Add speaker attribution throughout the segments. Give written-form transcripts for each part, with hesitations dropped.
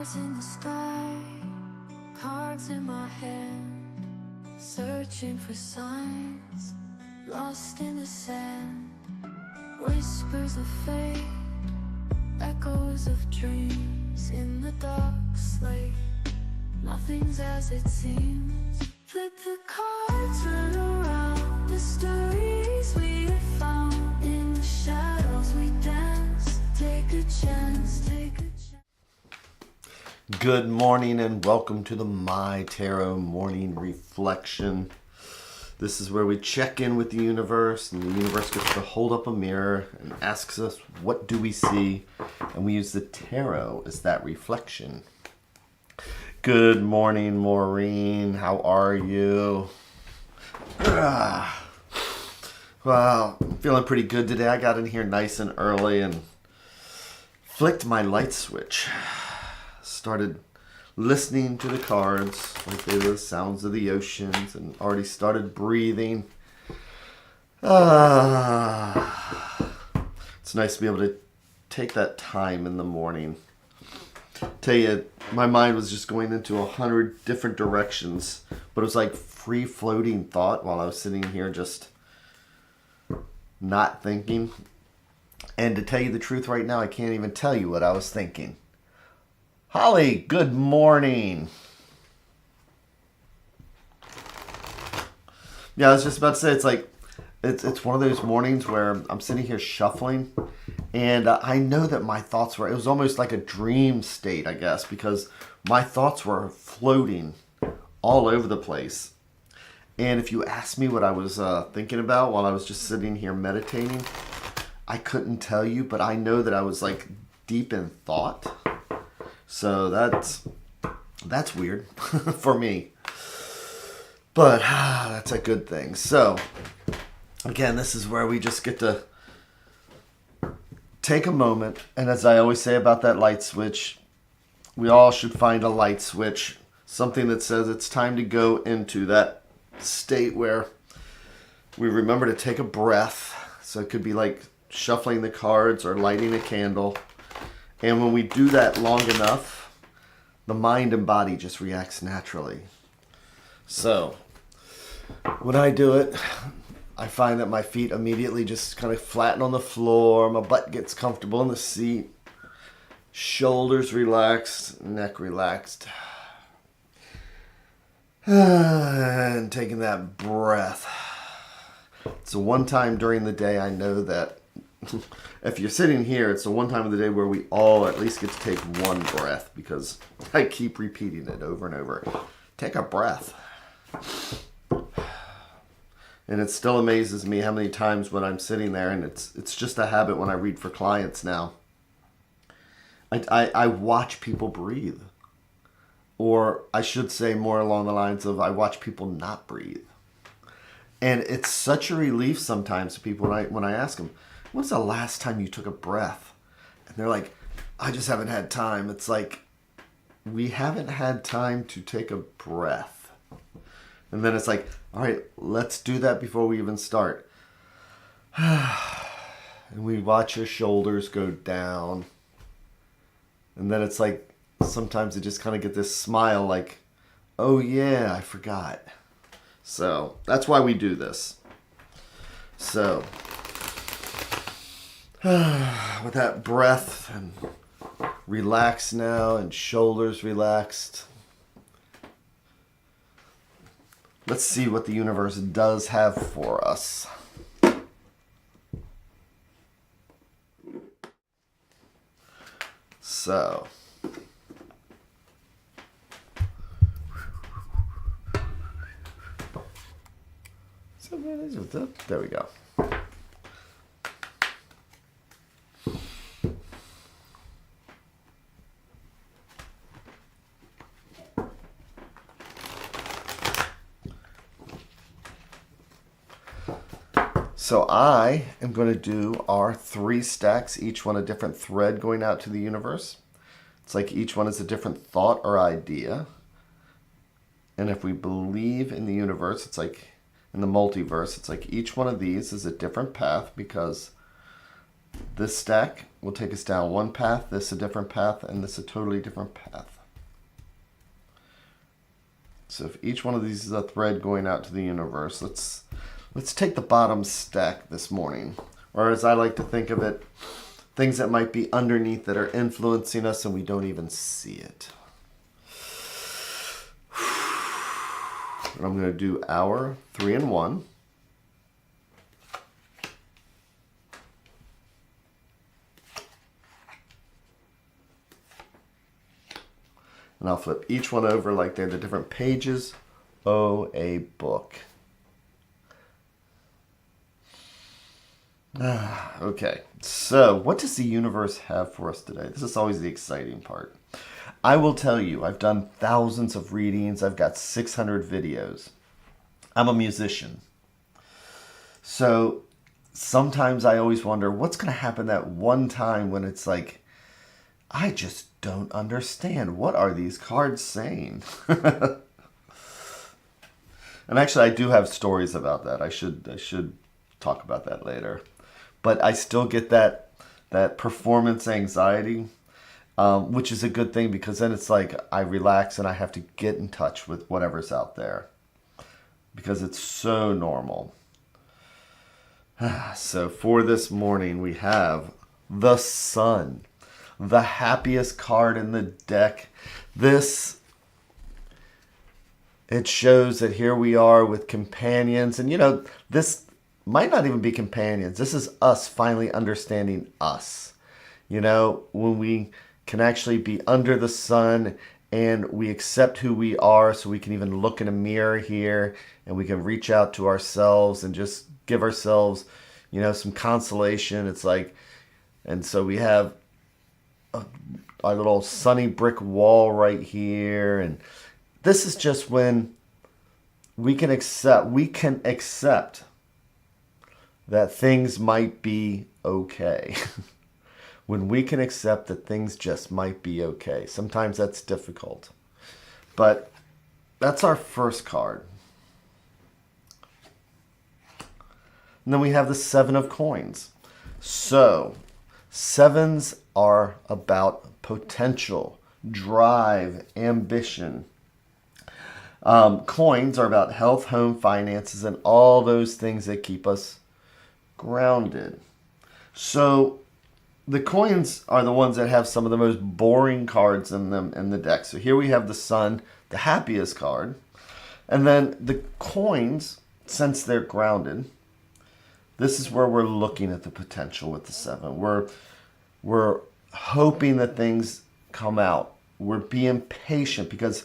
Speaker 1: In the sky, cards in my hand, searching for signs, lost in the sand, whispers of fate, echoes of dreams in the dark slate. Nothing's as it seems. Flip the cards, turn around, the stories we have found. In the shadows we dance, take a chance, take a chance.
Speaker 2: Good morning and welcome to the MyTarot morning reflection. This is where we check in with the universe, and the universe gets to hold up a mirror and asks us, what do we see? And we use the tarot as that reflection. Good morning, Maureen. How are you? Well, I'm feeling pretty good today. I got in here nice and early and flicked my light switch. Started listening to the cards like they were the sounds of the oceans, and already started breathing. It's nice to be able to take that time in the morning. Tell you, my mind was just going into 100 different directions, but it was like free floating thought while I was sitting here just not thinking. And to tell you the truth right now, I can't even tell you what I was thinking. Holly, good morning. Yeah, I was just about to say, it's one of those mornings where I'm sitting here shuffling, and I know that my thoughts it was almost like a dream state, I guess, because my thoughts were floating all over the place. And if you asked me what I was thinking about while I was just sitting here meditating, I couldn't tell you, but I know that I was like deep in thought. So that's weird for me, but that's a good thing. So again, this is where we just get to take a moment, and as I always say about that light switch, we all should find a light switch, something that says it's time to go into that state where we remember to take a breath. So it could be like shuffling the cards or lighting a candle. And when we do that long enough, the mind and body just reacts naturally. So when I do it, I find that my feet immediately just kind of flatten on the floor. My butt gets comfortable in the seat. Shoulders relaxed, neck relaxed. And taking that breath. It's the one time during the day I know that if you're sitting here, it's the one time of the day where we all at least get to take one breath, because I keep repeating it over and over. Take a breath. And it still amazes me how many times when I'm sitting there, and it's just a habit when I read for clients now, I watch people breathe. Or I should say more along the lines of I watch people not breathe. And it's such a relief sometimes to people when I ask them, when's the last time you took a breath? And they're like, I just haven't had time. It's like, we haven't had time to take a breath. And then it's like, all right, let's do that before we even start. And we watch your shoulders go down. And then it's like, sometimes I just kind of get this smile like, oh yeah, I forgot. So that's why we do this. So with that breath and relax now, and shoulders relaxed, let's see what the universe does have for us. So there we go. So I am going to do our 3 stacks, each one a different thread going out to the universe. It's like each one is a different thought or idea. And if we believe in the universe, it's like in the multiverse, it's like each one of these is a different path, because this stack will take us down one path, this a different path, and this a totally different path. So if each one of these is a thread going out to the universe, let's take the bottom stack this morning. Or as I like to think of it, things that might be underneath that are influencing us and we don't even see it. And I'm going to do our 3 and 1. And I'll flip each one over like they're the different pages. Oh, a book. Okay, so what does the universe have for us today? This is always the exciting part. I will tell you, I've done thousands of readings. I've got 600 videos. I'm a musician. So sometimes I always wonder what's going to happen that one time when it's like, I just don't understand. What are these cards saying? And actually, I do have stories about that. I should talk about that later. But I still get that performance anxiety, which is a good thing because then it's like I relax and I have to get in touch with whatever's out there because it's so normal. So for this morning, we have the Sun, the happiest card in the deck. It shows that here we are with companions. And, this might not even be companions. This is us finally understanding us. When we can actually be under the sun and we accept who we are, so we can even look in a mirror here and we can reach out to ourselves and just give ourselves, some consolation. It's like, and so we have our little sunny brick wall right here. And this is just when we can accept that things might be okay. When we can accept that things just might be okay. Sometimes that's difficult. But that's our first card. And then we have the 7 of coins. So, 7s are about potential, drive, ambition. Coins are about health, home, finances, and all those things that keep us grounded. So the coins are the ones that have some of the most boring cards in them in the deck. So here we have the Sun, the happiest card. And then the coins, since they're grounded, this is where we're looking at the potential with the 7. We're hoping that things come out. We're being patient because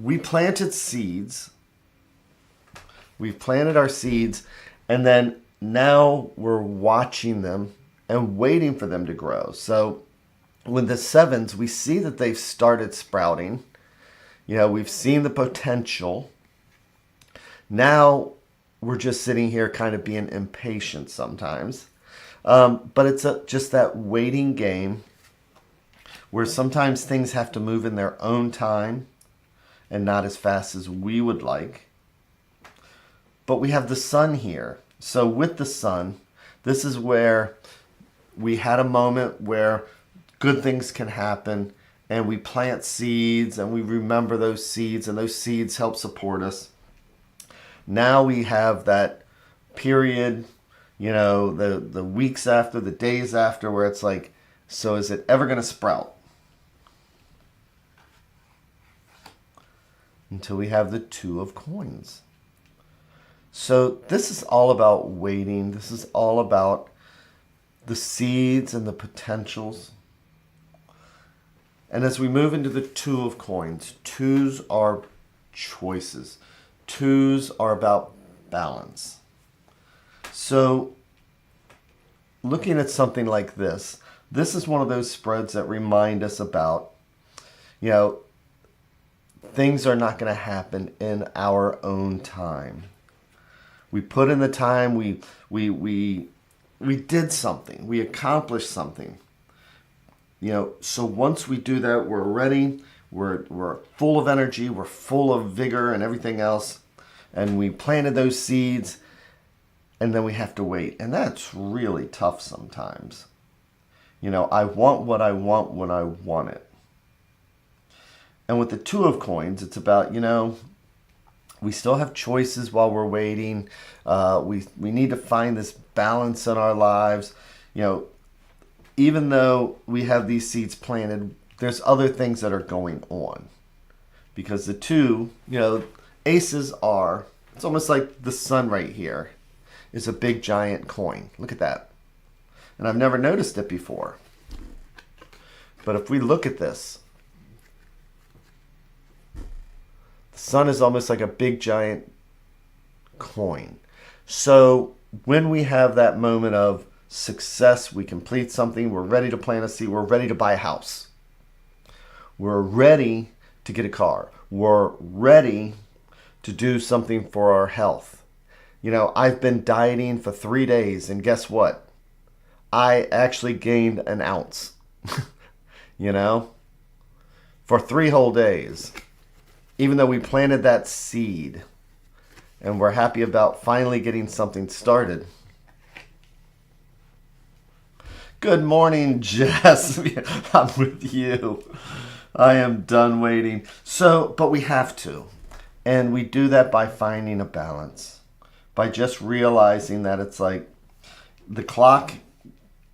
Speaker 2: we planted seeds. We've planted our seeds, and then now we're watching them and waiting for them to grow. So with the 7s, we see that they've started sprouting. We've seen the potential. Now we're just sitting here kind of being impatient sometimes. But it's just that waiting game where sometimes things have to move in their own time and not as fast as we would like. But we have the Sun here. So with the Sun, this is where we had a moment where good things can happen and we plant seeds and we remember those seeds and those seeds help support us. Now we have that period, the weeks after, the days after, where it's like, so is it ever going to sprout? Until we have the 2 of coins. So this is all about waiting. This is all about the seeds and the potentials. And as we move into the 2 of coins, 2s are choices. 2s are about balance. So looking at something like this is one of those spreads that remind us about, things are not going to happen in our own time. We put in the time, we did something, we accomplished something. So once we do that, we're ready, we're full of energy, we're full of vigor and everything else, and we planted those seeds, and then we have to wait. And that's really tough sometimes. I want what I want when I want it. And with the Two of Coins, it's about, we still have choices while we're waiting. We need to find this balance in our lives. Even though we have these seeds planted, there's other things that are going on. Because the two, aces are, it's almost like the sun right here is a big giant coin. Look at that. And I've never noticed it before. But if we look at this, the sun is almost like a big giant coin. So when we have that moment of success, we complete something, we're ready to plant a seed, we're ready to buy a house, we're ready to get a car, we're ready to do something for our health. I've been dieting for 3 days, and guess what? I actually gained an ounce, for 3 whole days. Even though we planted that seed, and we're happy about finally getting something started. Good morning, Jess. I'm with you. I am done waiting. But we have to. And we do that by finding a balance. By just realizing that it's like the clock,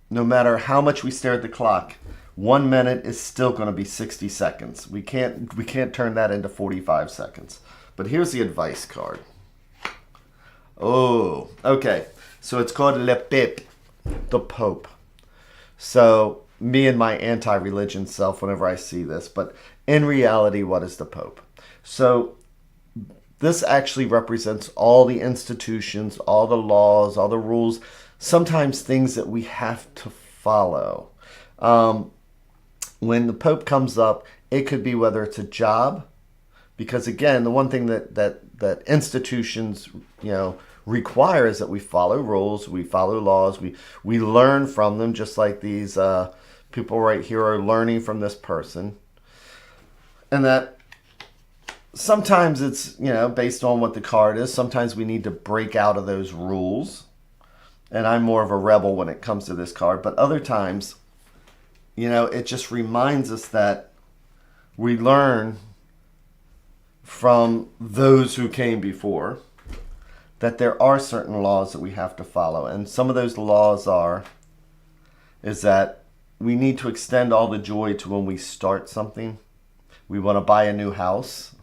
Speaker 2: no matter how much we stare at the clock, 1 minute is still going to be 60 seconds. We can't turn that into 45 seconds. But here's the advice card. Oh, okay. So it's called Le Pape, the Pope. So me and my anti-religion self whenever I see this. But in reality, what is the Pope? So this actually represents all the institutions, all the laws, all the rules, sometimes things that we have to follow. When the Pope comes up, it could be whether it's a job, because again, the one thing that institutions, require is that we follow rules, we follow laws, we learn from them, just like these people right here are learning from this person. And that sometimes it's, based on what the card is, sometimes we need to break out of those rules. And I'm more of a rebel when it comes to this card, but other times, it just reminds us that we learn from those who came before, that there are certain laws that we have to follow. And some of those laws is that we need to extend all the joy to when we start something. We want to buy a new house.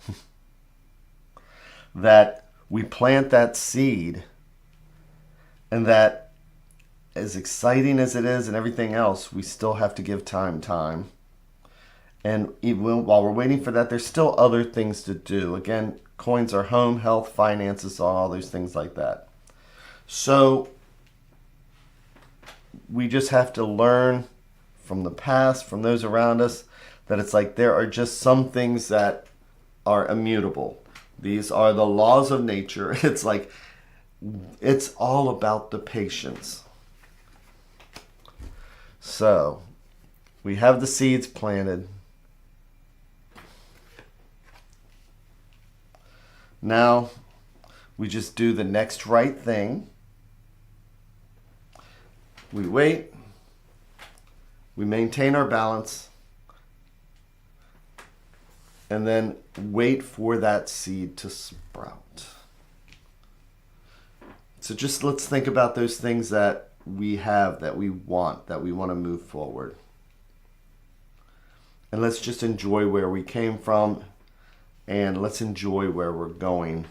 Speaker 2: That we plant that seed, and that as exciting as it is and everything else, we still have to give time. And even while we're waiting for that, there's still other things to do. Again, coins are home, health, finances, all those things like that. So we just have to learn from the past, from those around us, that it's like there are just some things that are immutable. These are the laws of nature. It's like, it's all about the patience. So, we have the seeds planted. Now, we just do the next right thing. We wait. We maintain our balance. And then wait for that seed to sprout. So just let's think about those things that we have, that we want to move forward. And let's just enjoy where we came from, and let's enjoy where we're going,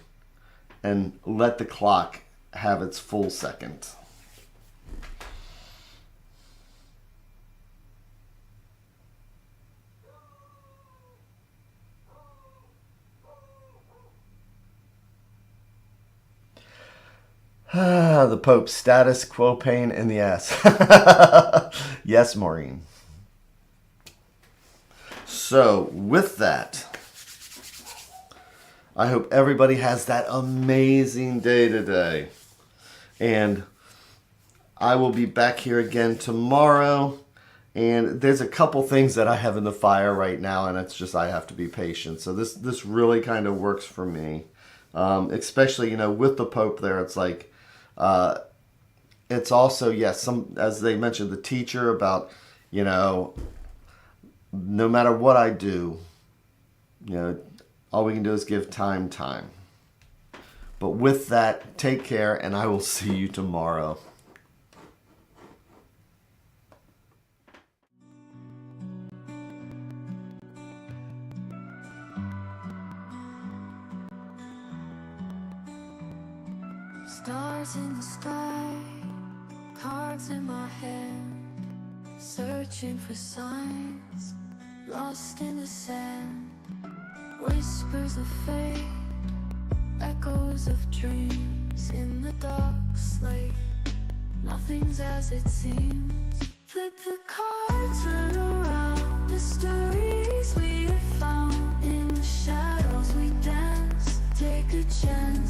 Speaker 2: and let the clock have its full second. The Pope's status quo pain in the ass. Yes, Maureen. So, with that, I hope everybody has that amazing day today. And I will be back here again tomorrow. And there's a couple things that I have in the fire right now, and it's just I have to be patient. So this really kind of works for me. Especially, with the Pope there, it's like, it's also, yes, as they mentioned, the teacher about, You know, no matter what I do, you know, all we can do is give time. But with that, take care, and I will see you tomorrow.
Speaker 1: Stars in the sky, cards in my hand, searching for signs, lost in the sand. Whispers of fate, echoes of dreams in the dark slate. Nothing's as it seems. Flip the cards, turn around. Mysteries we have found. In the shadows we dance. Take a chance.